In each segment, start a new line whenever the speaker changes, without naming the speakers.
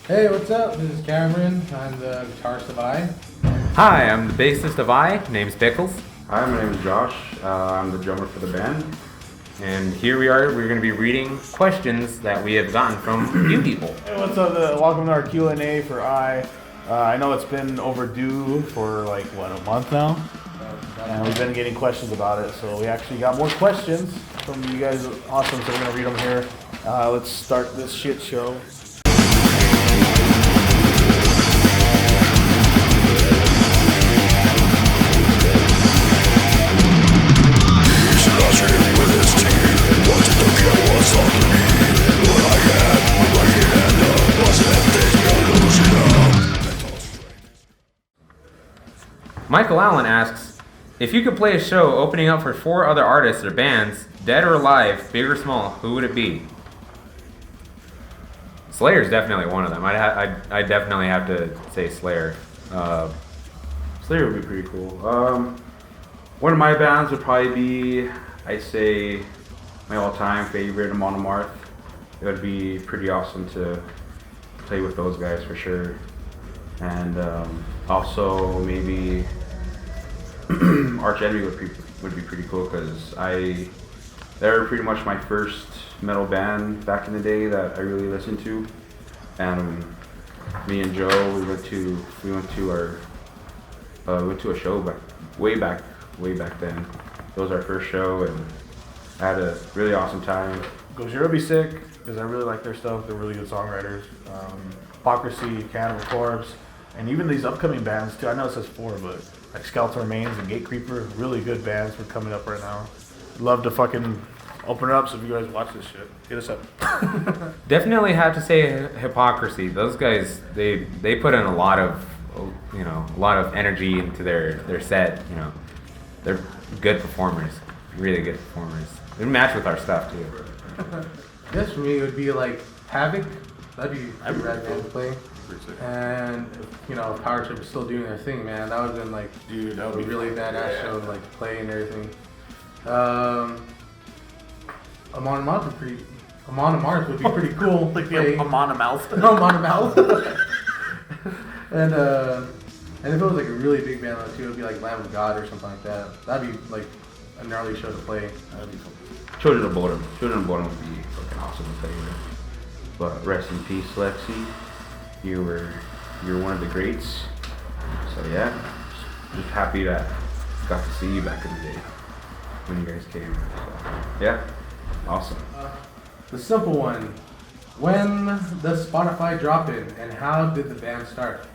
Hey, what's up? This is Cameron. I'm the guitarist of I.
Hi, I'm the bassist of I. Name's Biggins.
Hi, my name is Josh. I'm the drummer for the band.
And here we are. We're going to be reading questions that we have gotten from you people.
Hey, what's up? Welcome to our Q&A for I. I know it's been overdue for a month now? And we've been getting questions about it, so we actually got more questions from you guys. Awesome, so we're going to read them here. Let's start this shit show.
Michael Allen asks, if you could play a show opening up for 4 other artists or bands, dead or alive, big or small, who would it be? Slayer's definitely one of them. I definitely have to say Slayer.
Slayer would be pretty cool. One of my bands would probably be, I'd say, my all-time favorite, Amon Amarth. It would be pretty awesome to play with those guys for sure. And also maybe Arch Enemy would be pretty cool because they were pretty much my first metal band back in the day that I really listened to. And me and Joe, we went to a show way back then. It was our first show, and I had a really awesome time.
Gojira be sick because I really like their stuff. They're really good songwriters. Hypocrisy, Cannibal Corpse, and even these upcoming bands too. I know it says 4, but like Skeleton Remains and Gatecreeper, really good bands are coming up right now. Love to fucking open it up, so if you guys watch this shit, hit us up.
Definitely have to say Hypocrisy. Those guys, they put in a lot of energy into their set. You know, they're good performers, really good performers. They match with our stuff too.
I guess for me it would be like Havoc. That'd be a rad band to play. And if Power Trip is still doing their thing, man, that would have been like, dude, that would be really badass show to like play and everything. Amon Amarth would be pretty cool.
Like the Amon Amarth.
Amon Amarth. And if it was like a really big band too, it would be like Lamb of God or something like that. That'd be like a gnarly show to play. That'd be fun.
Children of Bodom would be fucking awesome to play with. But rest in peace, Lexi. You were one of the greats. So yeah, just happy that I got to see you back in the day when you guys came. So, yeah, awesome.
The simple one. When does Spotify drop in, and how did the band start?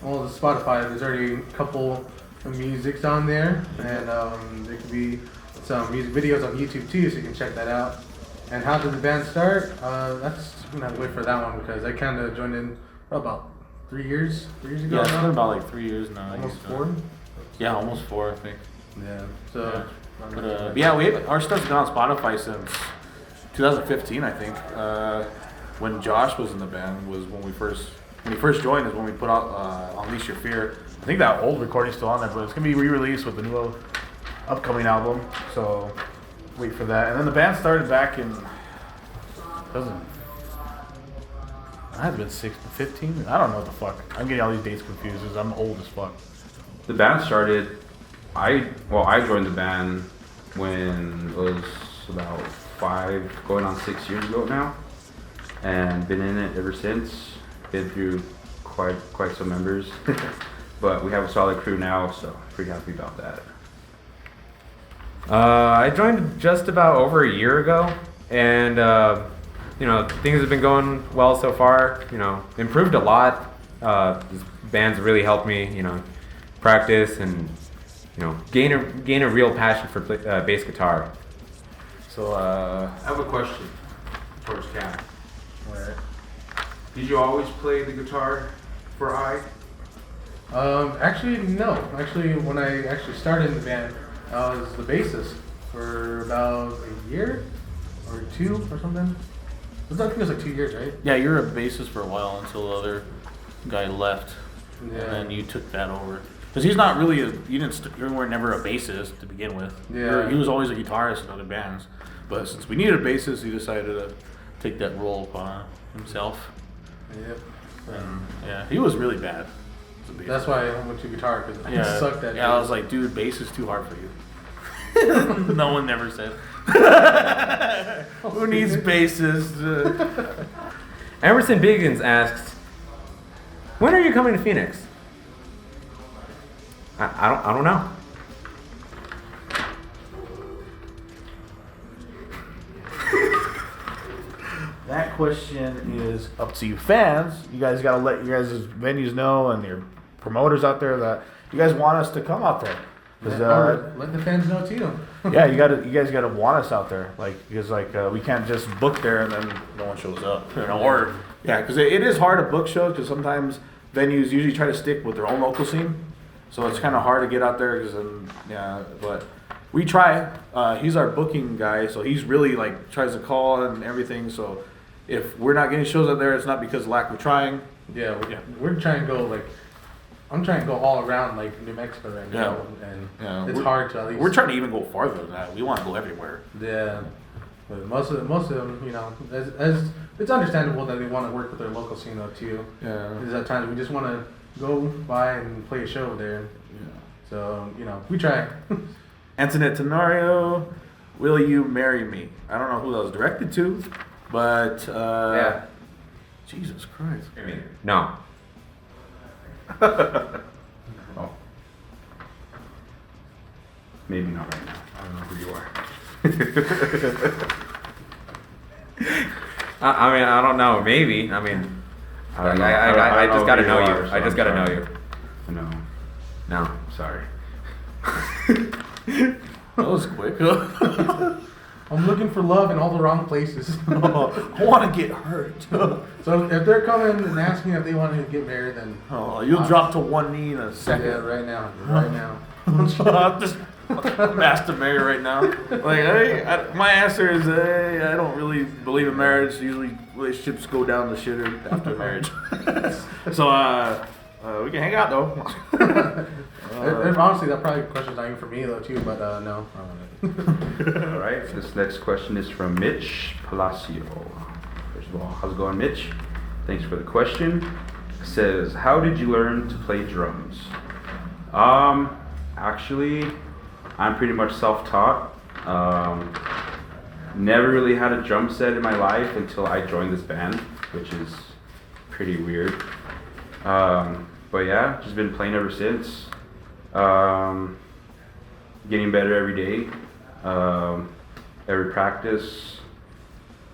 Well, the Spotify, there's already a couple of musics on there, and there could be some music videos on YouTube too, so you can check that out. And how did the band start? That's I'm gonna have to wait for that one because I kind of joined in about 3 years ago.
Yeah, it's been about 3 years now.
Almost 4.
Yeah, almost 4, I think.
Yeah. So.
Yeah. But our stuff's been on Spotify since 2015, I think. When Josh was in the band was when he first joined is when we put out Unleash Your Fear. I think that old recording's still on there, but it's gonna be re-released with the new upcoming album. So wait for that. And then the band started back in I had been 15. I don't know what the fuck. I'm getting all these dates confused because I'm old as fuck.
The band started. I joined the band when it was about 5, going on 6 years ago now, and been in it ever since. Been through quite some members, but we have a solid crew now, so pretty happy about that.
I joined just about over a year ago, and things have been going well so far. Improved a lot. This band's really helped me, practice and gain a real passion for bass guitar.
So I have a question towards Cam.
Alright.
Did you always play the guitar for I?
Actually, no. Actually, when I started in the band, I was the bassist for about a year or 2 or something. I think it was like 2 years, right?
Yeah, you were a bassist for a while until the other guy left,
Yeah.
and then you took that over. Because he's not really you were never a bassist to begin with.
Yeah.
He was always a guitarist in other bands, but since we needed a bassist, he decided to take that role upon himself.
Yep.
Yeah, he was really bad. as a bass
That's why I went to guitar, because I
Yeah,
sucked at
yeah. I
bass.
was like, dude, bass is too hard for you. No one never said. Who needs basses?
Emerson Biggins asks, when are you coming to Phoenix? I don't know.
That question is up to you fans. You guys got to let your guys' venues know and your promoters out there that you guys want us to come out there.
Let the fans know too.
Yeah, you guys gotta want us out there, because we can't just book there and then no one shows up, or because it is hard to book shows because sometimes venues usually try to stick with their own local scene, so it's kind of hard to get out there but we try. He's our booking guy, so he's really tries to call and everything. So if we're not getting shows out there, it's not because of lack of trying.
Yeah, we're trying to go I'm trying to go all around New Mexico right now, and it's hard to at least.
We're trying to even go farther than that. We want to go everywhere.
Yeah, but most of them, as it's understandable that they want to work with their local scene though too.
Yeah.
Because at times we just want to go by and play a show there.
Yeah.
So we try.
Antoinette Tenorio, will you marry me? I don't know who that was directed to, but
Yeah.
Jesus Christ.
No.
Oh. Maybe not right now. I don't know who you are.
I don't know. Maybe. I just gotta know you. I just gotta know you.
No.
No.
Sorry.
That was quick.
I'm looking for love in all the wrong places.
I want to get hurt.
So if they're coming and asking if they want to get married, then
You'll drop to one knee in a second.
yeah, right now.
Just asked to marry right now. My answer is I don't really believe in marriage. Usually relationships go down the shitter after marriage. So we can hang out though.
Honestly, that probably question's not even for me though too, but no.
All right. This next question is from Mitch Palacio. First of all, how's it going, Mitch? Thanks for the question. It says, how did you learn to play drums? Actually, I'm pretty much self-taught. Never really had a drum set in my life until I joined this band, which is pretty weird. But yeah, just been playing ever since. Getting better every day, every practice.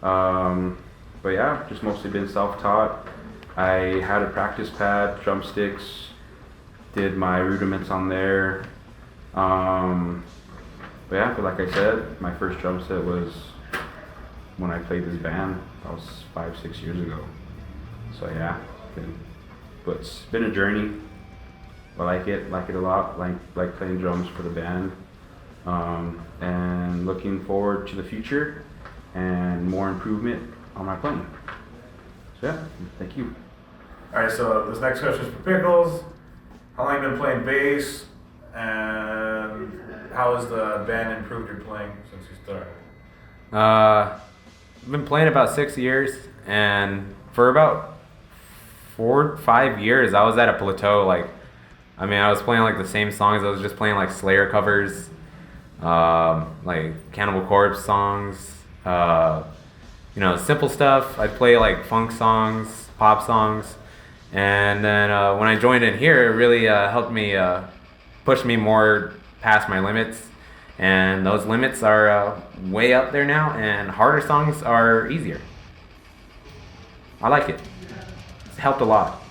But yeah, just mostly been self-taught. I had a practice pad, drumsticks, did my rudiments on there. But yeah, but like I said, my first drum set was when I played this band. That was 5-6 years ago. So yeah, but it's been a journey. I like it a lot. Like playing drums for the band, and looking forward to the future and more improvement on my playing. So yeah, thank you.
All right, so this next question is for Pickles. How long have you been playing bass, and how has the band improved your playing since you started?
I've been playing about 6 years, and for about 4-5 years, I was at a plateau. I was playing the same songs. I was just playing Slayer covers, Cannibal Corpse songs, simple stuff. I'd play funk songs, pop songs, and then when I joined in here, it really helped me push me more past my limits. And those limits are way up there now, and harder songs are easier. I like it. It's helped a lot.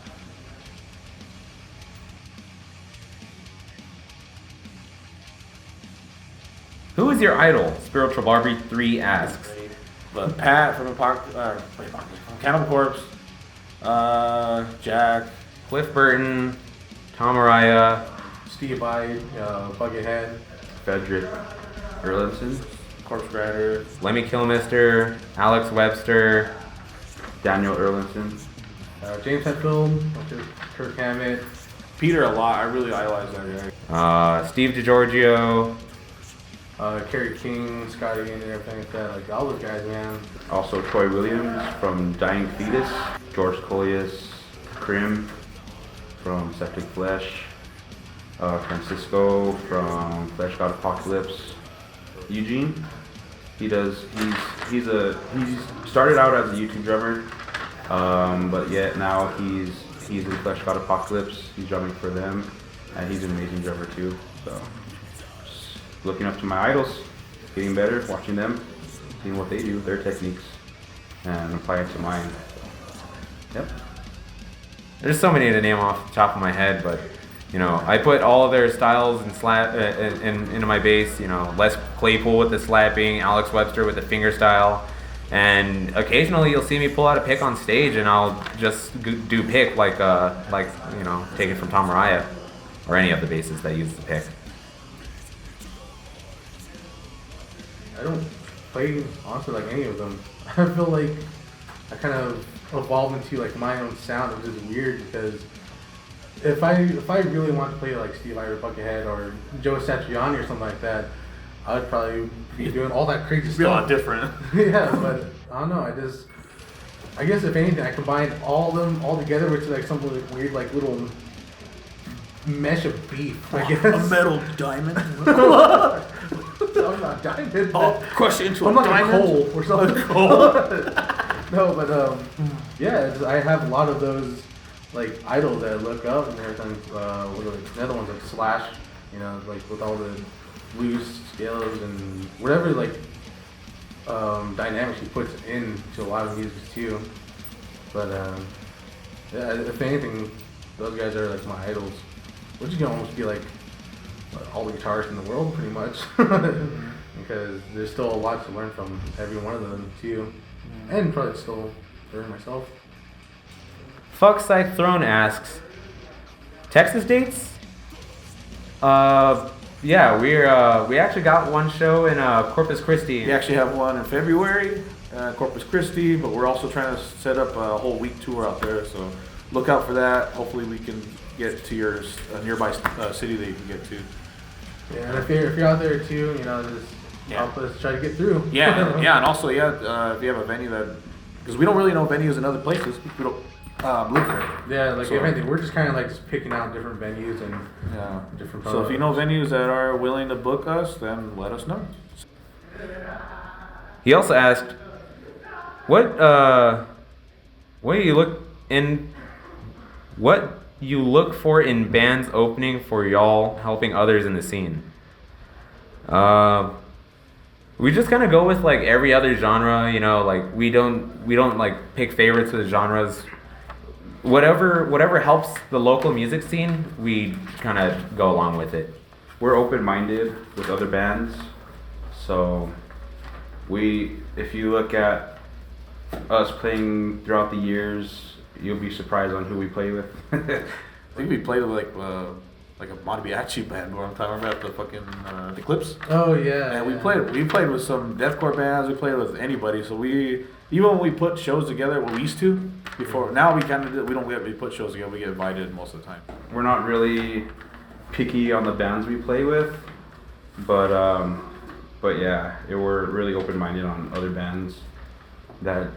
Who is your idol? Spiritual Barbie 3 asks.
But Pat from Cannibal Corpse, Jack,
Cliff Burton, Tom Araya,
Steve Vai, Buckethead,
Frederick Erlandson,
Corpse Grinder,
Lemmy Kilmister, Alex Webster,
Daniel Erlandson,
James Hetfield, Kirk Hammett,
Peter a lot. I really idolize that guy.
Steve DiGiorgio,
Kerry King, Scotty, and everything like that. All those guys, man.
also Troy Williams from Dying Fetus, George Colias, Krim from Septic Flesh, Francisco from Flesh God Apocalypse, Eugene. He started out as a YouTube drummer, but yet now he's in Flesh God Apocalypse. He's drumming for them, and he's an amazing drummer too. So just looking up to my idols, getting better, watching them, seeing what they do, their techniques, and applying it to mine. So, yep.
There's so many to name off the top of my head, but you know, I put all of their styles and into my bass. You know, Les Claypool with the slapping, Alex Webster with the finger style, and occasionally you'll see me pull out a pick on stage, and I'll just do pick like you know, take it from Tom Araya or any of the basses that use the pick.
I don't play honestly like any of them. I feel like I kind of evolved into like my own sound, which is weird because if I really want to play like Steve Ira Buckethead or Joe Satriani or something like that, I would probably be doing all that crazy stuff.
Be a lot different.
Yeah, but I don't know. I guess if anything, I combine all of them all together, which is like some like weird like little mesh of beef. I guess
A metal diamond.
I'm not diamond.
Oh, crush it into
I'm
a
like
diamond.
a coal or something. No, but yeah, I have a lot of those like idols that I look up and everything. What are the other ones like Slash? You know, like with all the loose scales and whatever like dynamics he puts into a lot of music too. But yeah, if anything, those guys are like my idols, which you can almost be like all the guitarists in the world pretty much, because there's still a lot to learn from every one of them too, and probably still learn myself.
Fuck Scythe Throne asks, Texas dates? Yeah, we actually got one show in Corpus Christi.
We actually have one in February, Corpus Christi, but we're also trying to set up a whole week tour out there, so look out for that. Hopefully we can get to your nearby city that you can get to.
Yeah, and if you're out there too, you know, just help us try to get through.
Yeah, yeah, and also, if you have a venue that, because we don't really know venues in other places, we don't live there.
Yeah, like
So-
if anything, we're just kind of like just picking out different venues and
Yeah.
different.
So if you know venues that are willing to book us, then let us know.
He also asked, what do you look for in bands opening for y'all helping others in the scene? We just kind of go with like every other genre, you know, like we don't like pick favorites of the genres. Whatever helps the local music scene, we kind of go along with it.
We're open-minded with other bands, so if you look at us playing throughout the years, you'll be surprised on who we play with.
I think we played with like a mariachi band one time. Remember at the fucking the Clips?
Oh yeah.
And we
yeah.
played with some deathcore bands. We played with anybody. So even when we put shows together, well, we used to before. Now we put shows together. We get invited most of the time.
We're not really picky on the bands we play with, but yeah, we're really open-minded on other bands that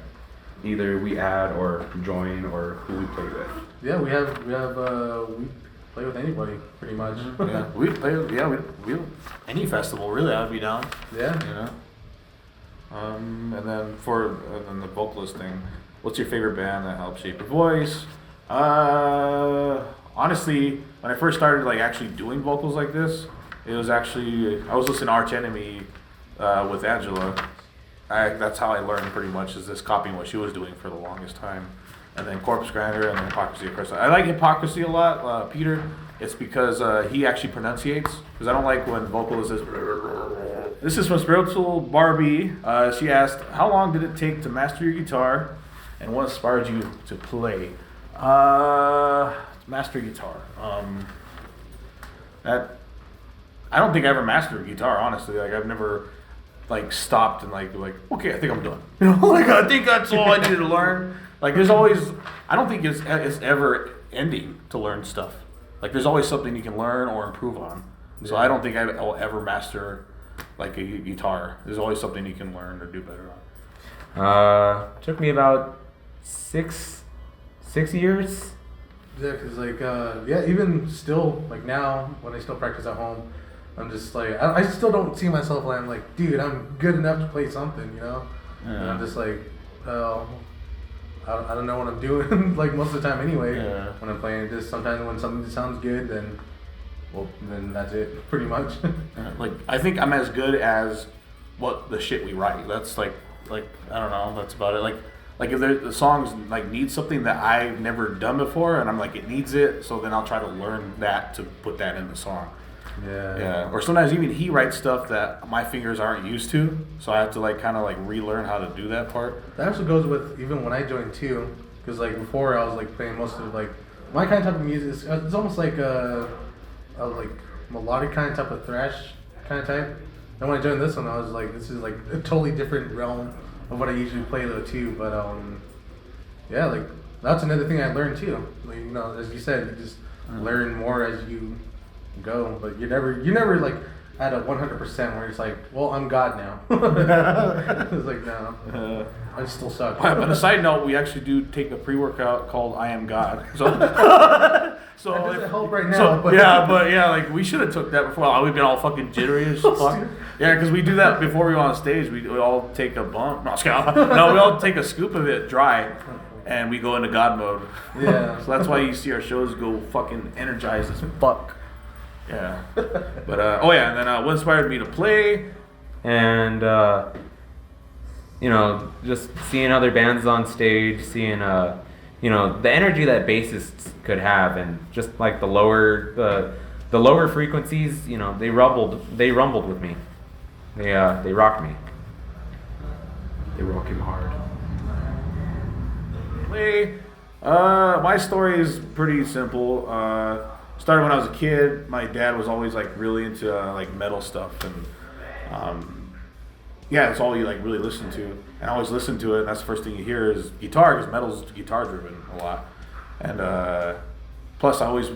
either we add or join or who we play with.
Yeah, we play with anybody pretty much.
Yeah, we play. Yeah, we any festival really. I'd be down.
Yeah.
You know. And then the vocalist thing. What's your favorite band that helped shape your voice? Honestly, when I first started like actually doing vocals like this, it was actually I was listening to Arch Enemy with Angela. That's how I learned pretty much, is this copying what she was doing for the longest time. And then Corpse Grinder and then Hypocrisy, of course. I like Hypocrisy a lot, Peter. It's because he actually pronunciates. Because I don't like when vocalists is. This is from Spiritual Barbie. She asked, how long did it take to master your guitar? And what inspired you to play? Master guitar. I don't think I ever mastered a guitar, honestly. Like I've never like stopped and like okay, I think I'm done. You know, like I think that's all I needed to learn. Like there's always, I don't think it's ever ending to learn stuff. Like there's always something you can learn or improve on. So I don't think I'll ever master like a guitar. There's always something you can learn or do better on.
Took me about six years
Yeah, cause like even still like now when I still practice at home, I'm just like I still don't see myself like I'm like, dude, I'm good enough to play something, you know.
Yeah.
And I'm just like, I don't know what I'm doing like most of the time anyway.
Yeah.
When I'm playing, just sometimes when something sounds good, then that's it pretty much.
Like I think I'm as good as what the shit we write. That's like I don't know. That's about it. Like if the songs like need something that I've never done before, and I'm like it needs it, so then I'll try to learn that to put that in the song. Yeah. Or sometimes even he writes stuff that my fingers aren't used to, so I have to like kind of like relearn how to do that part.
That actually goes with even when I joined too, because like before I was like playing most of like my kind of type of music. It's almost like a like melodic kind of type of thrash kind of type. And when I joined this one, I was like, this is like a totally different realm of what I usually play though too. But yeah, like that's another thing I learned too. Like, you know, as you said, you just learn more as you go. But you never like at a 100% where it's like, well, I'm God now. It's like no, I still suck.
But on a side note, we actually do take a pre-workout called I Am God. So
So that doesn't help right now.
But yeah, like we should have took that before. We've been all fucking jittery as fuck. Yeah, because we do that before we go on stage. We all take a bump. No, we all take a scoop of it dry, and we go into God mode.
Yeah.
So that's why you see our shows go fucking energized as fuck. Yeah. But and then what inspired me to play?
And you know, just seeing other bands on stage, seeing you know, the energy that bassists could have, and just like the lower frequencies, you know, they rumbled with me. They rocked me.
They rock him hard.
Play. My story is pretty simple. Started when I was a kid. My dad was always like really into like metal stuff, and that's all you like really listen to. And I always listen to it, and that's the first thing you hear is guitar, because metal's guitar driven a lot. And plus I used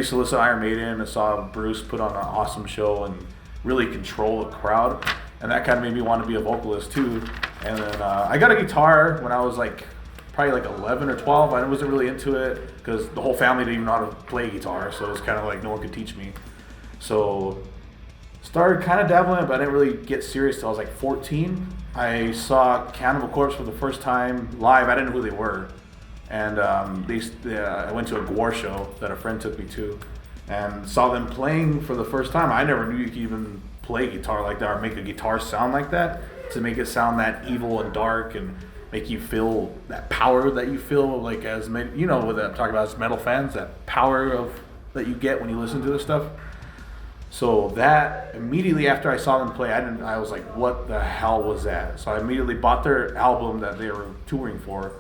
to listen to Iron Maiden and saw Bruce put on an awesome show and really control the crowd, and that kind of made me want to be a vocalist too. And then I got a guitar when I was like probably like 11 or 12. I wasn't really into it because the whole family didn't even know how to play guitar, so it was kind of like no one could teach me. So started kind of dabbling, but I didn't really get serious till I was like 14. I saw Cannibal Corpse for the first time live. I didn't know who they were, and I went to a Gwar show that a friend took me to, and saw them playing for the first time. I never knew you could even play guitar like that or make a guitar sound like that, to make it sound that evil and dark and make you feel that power that you feel like as you know what I'm talking about as metal fans, that power that you get when you listen to this stuff. So that immediately after I saw them play, I was like, what the hell was that? So I immediately bought their album that they were touring for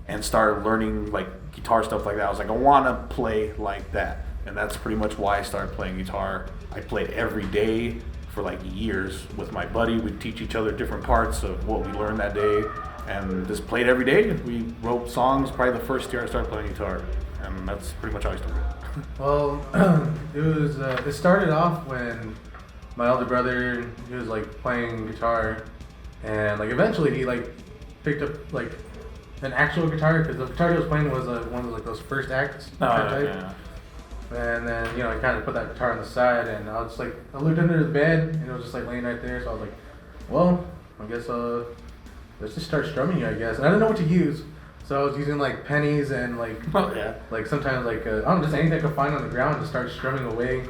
and started learning like guitar stuff like that. I was like, I want to play like that. And that's pretty much why I started playing guitar. I played every day for like years with my buddy. We'd teach each other different parts of what we learned that day and just played every day. We wrote songs probably the first year I started playing guitar. And that's pretty much how I started.
Well, it started off when my older brother, he was like playing guitar, and like eventually he like picked up like an actual guitar, because the guitar he was playing was one of like those first acts type.
Yeah.
And then I kind of put that guitar on the side, and I was like, I looked under the bed, and it was just like laying right there. So I was like, well, I guess let's just start strumming, I guess. And I didn't know what to use. So I was using like pennies and like like sometimes like I don't know, just anything I could find on the ground to start strumming away.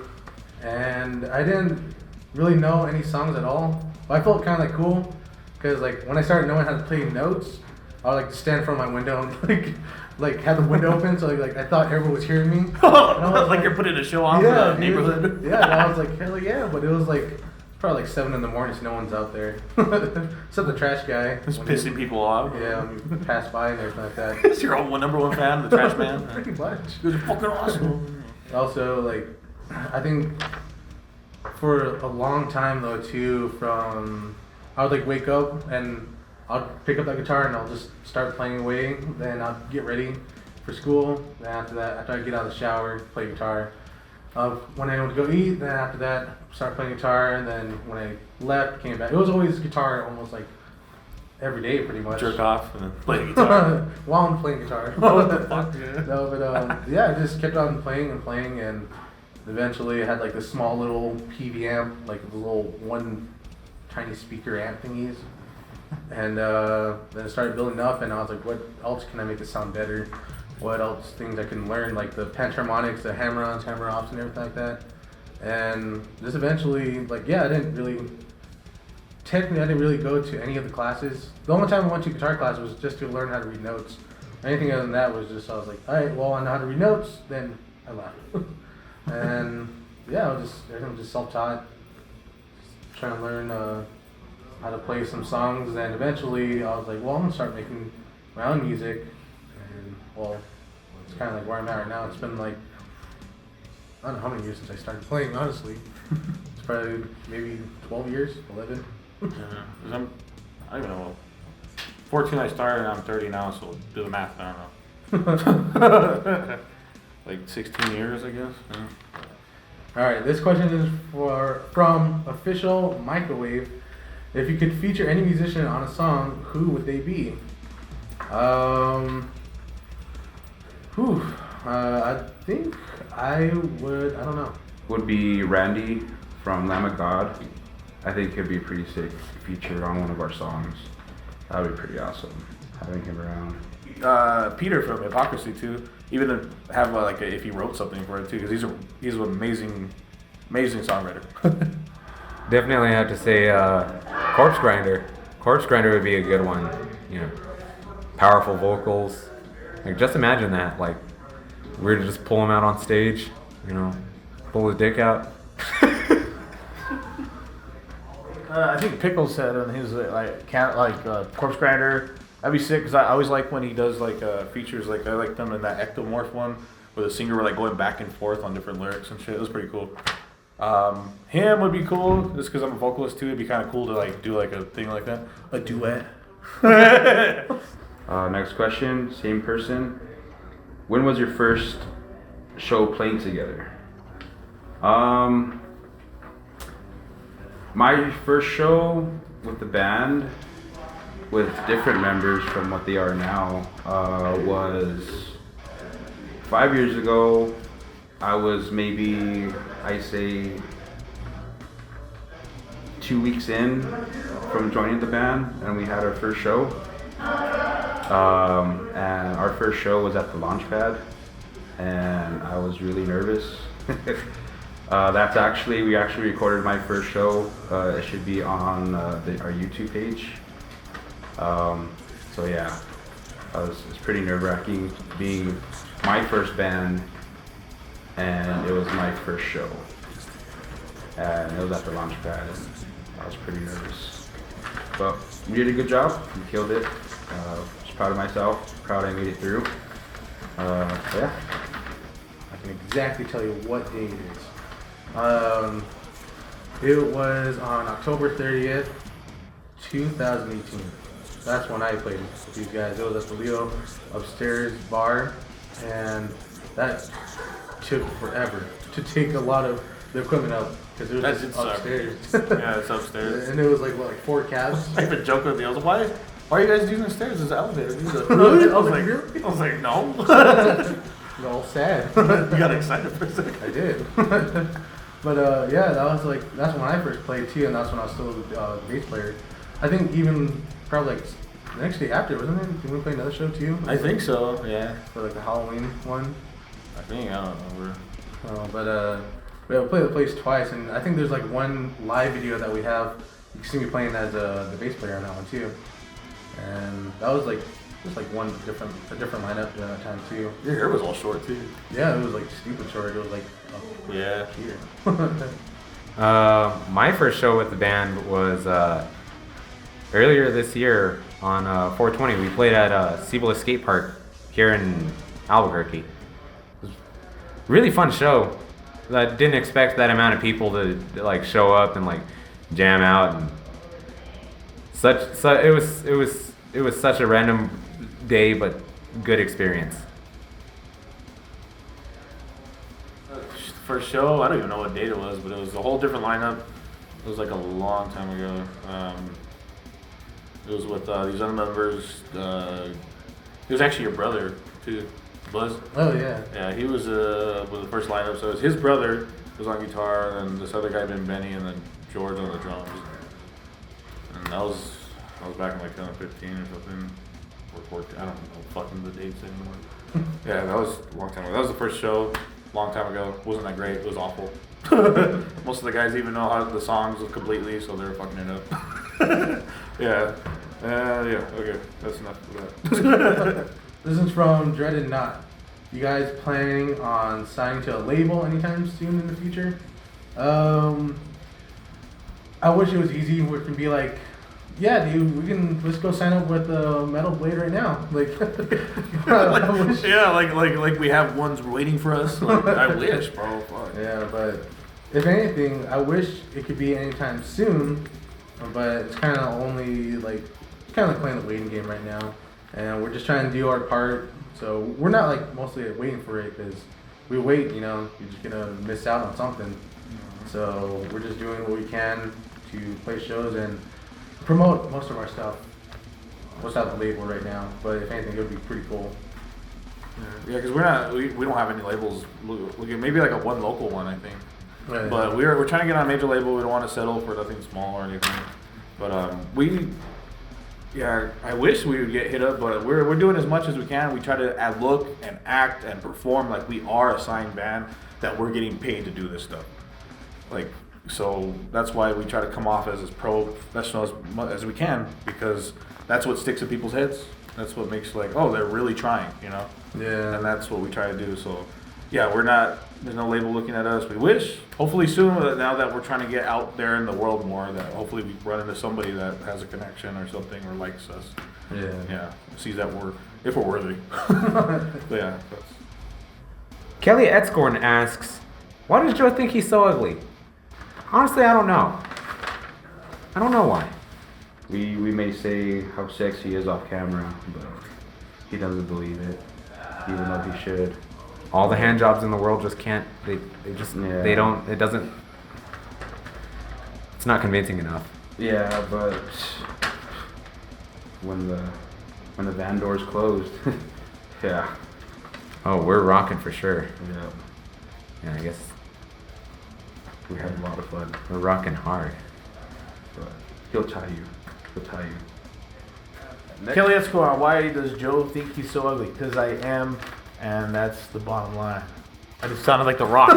And I didn't really know any songs at all, but I felt kind of like cool, because like when I started knowing how to play notes, I would like stand in front of my window and like have the window open, so like I thought everyone was hearing me. And I was
like you're putting a show on for the neighborhood.
Yeah, and I was like, hell yeah, but it was like probably like 7 in the morning, so no one's out there. Except the trash guy.
Just pissing people off.
Yeah, when you pass by and everything like that.
Is your number one fan, the trash man?
Pretty much.
You're fucking awesome.
Also, like, I think for a long time though too, I would like wake up and I'll pick up that guitar and I'll just start playing away. Then I'll get ready for school. Then after that, after I get out of the shower, play guitar. When I went to go eat, then after that, start playing guitar. And then when I left, came back. It was always guitar, almost like every day pretty much.
Jerk off and then play the guitar.
While I'm playing guitar.
What the fuck, yeah.
No, but yeah, I just kept on playing and playing, and eventually I had like this small little PV amp, like the little one tiny speaker amp thingies. And then it started building up, and I was like, what else can I make it sound better? What else things I can learn, like the pentaharmonics, the hammer-ons, hammer-offs, and everything like that. And just eventually, like, yeah, I didn't really go to any of the classes. The only time I went to guitar class was just to learn how to read notes. Anything other than that was just, I was like, all right, well, I know how to read notes, then I left. And yeah, everything was just self-taught, just trying to learn how to play some songs. And eventually I was like, well, I'm gonna start making my own music. And well, it's kind of like where I'm at right now. It's been like, I don't know how many years since I started playing, honestly. It's probably maybe 12 years, 11.
Yeah, 'cause I don't even know. 14 I started, and I'm 30 now, so do the math. I don't know. Like 16 years, I guess. Yeah.
All right, this question is from Official Microwave. If you could feature any musician on a song, who would they be? I think I would. I don't know.
Would be Randy from Lamb of God. I think he'd be pretty sick featured on one of our songs. That would be pretty awesome, having him around.
Peter from Hypocrisy too. Even to have if he wrote something for it too, because he's an amazing songwriter.
Definitely have to say Corpse Grinder. Corpse Grinder would be a good one. You know, powerful vocals. Like, just imagine that. Like, we're to just pull him out on stage. You know, pull his dick out.
I think Pickles said on his Corpse Grinder. That'd be sick, because I always like when he does features. Like, I like them in that Ectomorph one where the singer were like going back and forth on different lyrics and shit. It was pretty cool. Him would be cool, just because I'm a vocalist too. It'd be kind of cool to do a thing like that, a duet.
Next question, same person. When was your first show playing together? My first show with the band, with different members from what they are now, was 5 years ago. I was maybe, I say, 2 weeks in from joining the band, and we had our first show. And our first show was at the Launchpad, and I was really nervous. We actually recorded my first show. It should be on our YouTube page. So yeah, it's pretty nerve-wracking being my first band, and it was my first show. And it was at the Launchpad, and I was pretty nervous. But we did a good job. We killed it. Just proud of myself. Proud I made it through. Yeah.
I can exactly tell you what day it is. It was on October 30th, 2018. That's when I played with these guys. It was at the Leo upstairs bar, and that took forever to take a lot of the equipment up because it was just upstairs.
Yeah, it's upstairs.
And it was like 4 cabs.
I even joked with the others. Why are you guys using the stairs? There's an elevator.
Really?
I was like, no.
All sad.
You got excited for a second.
I did. But yeah, that's when I first played too, and that's when I was still the bass player. I think even probably the next day after, wasn't it? Did we play another show too?
I think so, yeah.
For the Halloween one.
I don't remember.
We played the place twice, and I think there's one live video that we have. You can see me playing as the bass player on that one too. And that was just a different lineup during that time too.
Your hair was all short too.
Yeah, it was stupid short. It was
yeah.
Here.
My first show with the band was earlier this year on 420. We played at Cibola Skate Park here in Albuquerque. It was a really fun show. I didn't expect that amount of people to show up and jam out, and it was such a random day but good experience.
First show, I don't even know what date it was, but it was a whole different lineup. It was a long time ago. It was with these other members. It was actually your brother too, Buzz.
Oh yeah.
Yeah, he was with the first lineup. So it was his brother was on guitar, and this other guy named Benny, and then George on the drums. And that was back in like 2015 or something. Or 14. I don't know fucking the dates anymore. Yeah, that was a long time ago. That was the first show, long time ago. Wasn't that great? It was awful. Most of the guys even know how the songs completely, so they were fucking it up. Yeah. Yeah. Okay, that's enough of that.
This is from dreadednaught. You guys planning on signing to a label anytime soon in the future? I wish it was easy. We can be like, yeah, dude, let's go sign up with Metal Blade right now. Like, I wish.
Yeah, like we have ones waiting for us. Like, I wish, bro. Fuck.
Yeah, but if anything, I wish it could be anytime soon. But it's kind of only like playing the waiting game right now, and we're just trying to do our part. So we're not like mostly waiting for it because we wait, you're just gonna miss out on something. So we're just doing what we can to play shows and promote most of our stuff without the label right now. But if anything, it would be pretty cool.
Yeah, because we don't have any labels. Maybe like one local one, I think.
Right.
But we're trying to get on a major label. We don't want to settle for nothing small or anything. But I wish we would get hit up, but we're doing as much as we can. We try to look and act and perform like we are a signed band, that we're getting paid to do this stuff. So that's why we try to come off as professional as we can, because that's what sticks in people's heads. That's what makes they're really trying,
Yeah.
And that's what we try to do. So yeah, there's no label looking at us. We wish, hopefully soon, now that we're trying to get out there in the world more, that hopefully we run into somebody that has a connection or something, or likes us. Yeah, sees that if we're worthy. But yeah.
Kelly Etzgorn asks, why does Joe think he's so ugly? Honestly, I don't know. I don't know why.
We may say how sexy he is off camera, but he doesn't believe it, even though he should.
All the hand jobs in the world just can't. They don't. It doesn't. It's not convincing enough.
Yeah, but when the van doors closed, yeah.
Oh, we're rocking for sure.
Yeah.
Yeah, I guess
We had a lot of fun.
we're rocking hard.
But he'll tie you.
Kelly, let's go on. Why does Joe think he's so ugly? Because I am, and that's the bottom line. I just sounded like The Rock.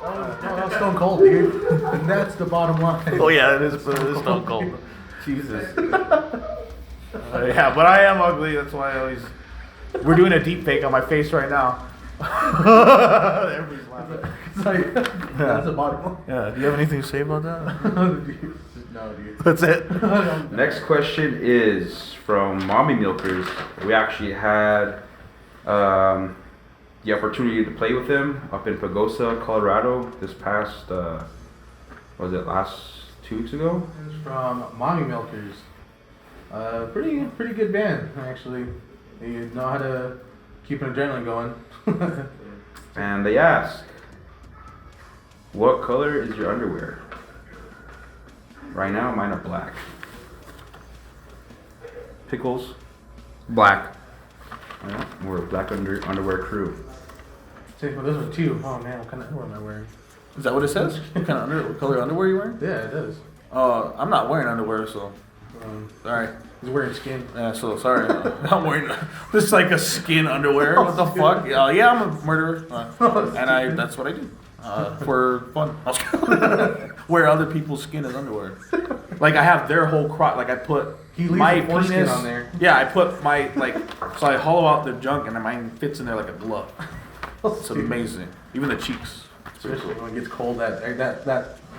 Oh, that's Stone Cold, dude. And that's the bottom line.
Oh yeah, it is Stone Cold. Jesus. Yeah, but I am ugly. That's why I always. We're doing a deep fake on my face right now. Everybody's laughing.
It's like, that's the bottom line.
Yeah. Do you have anything to say about that?
No, dude.
That's it.
Next question is from Mommy Milkers. We actually had the opportunity to play with him up in Pagosa, Colorado this past, last 2 weeks ago?
It's from Mommy Milkers. Pretty good band, actually. They know how to keep an adrenaline going.
And they ask, what color is your underwear? Right now, mine are black. Pickles.
Black.
Yeah, we're a black underwear crew.
See, well, those are two. Oh man, what kind of underwear am I wearing?
Is that what it says? What color underwear you wearing?
Yeah, it is.
I'm not wearing underwear, so sorry.
He's wearing skin.
Yeah, so sorry. I'm wearing this is like a skin underwear. What the fuck? Yeah, I'm a murderer, and that's what I do for fun. Wear other people's skin as underwear. Like I have their whole crotch. Like I put
He leaves
my
the foreskin
penis
on there.
Yeah, I put my so I hollow out the junk, and mine fits in there like a glove. It's amazing. Even the cheeks. It's pretty
Especially
cool.
when it gets cold, that.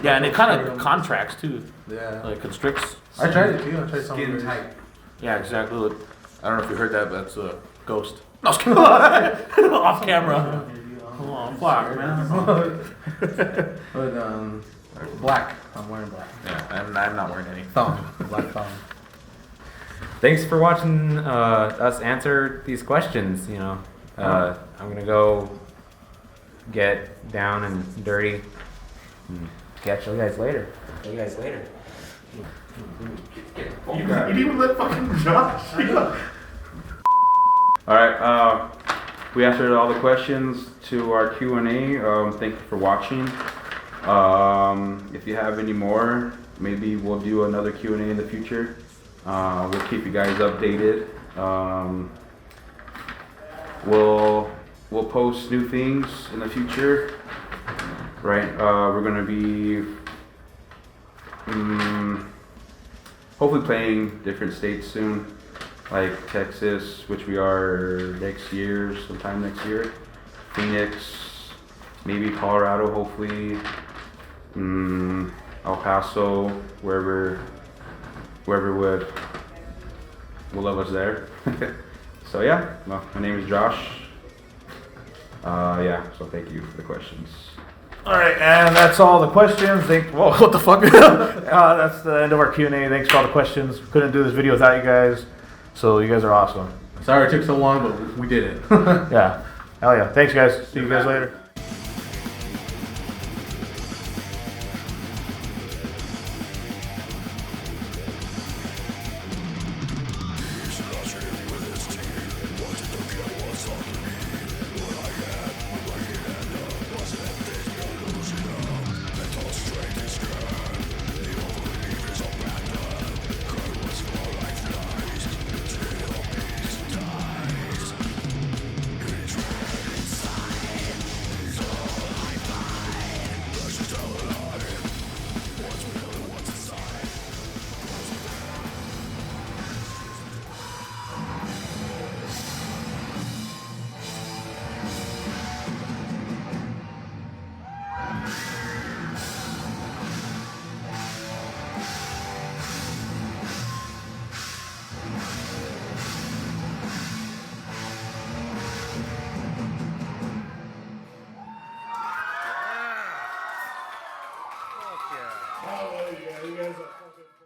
Yeah, and it kind of contracts too.
Yeah.
Like constricts.
I tried it too. I tried something.
Skin
weird.
tight.
Yeah, exactly. Look, I don't know if you heard that, but that's a ghost. No, I was kidding. Off camera. Oh, fuck, man.
But black. I'm wearing black.
Yeah, I'm not wearing any.
Thong. Black thong.
Thanks for watching us answer these questions. I'm gonna go get down and dirty. And catch you guys later.
You didn't even let fucking Josh.
All right, we answered all the questions to our Q&A. Thank you for watching. If you have any more, maybe we'll do another Q&A in the future. We'll keep you guys updated. We'll post new things in the future. Right, we're gonna be hopefully playing different states soon, like Texas, which we are sometime next year. Phoenix, maybe Colorado, hopefully. El Paso, wherever will love us there. So yeah, well, my name is Josh. Yeah, so thank you for the questions.
All right, and that's all the questions. Whoa, what the fuck? That's the end of our Q&A. Thanks for all the questions. Couldn't do this video without you guys, so you guys are awesome.
Sorry it took so long, but we did it.
Yeah, hell yeah. Thanks, guys. See you guys later. Oh, yeah, you guys are fucking...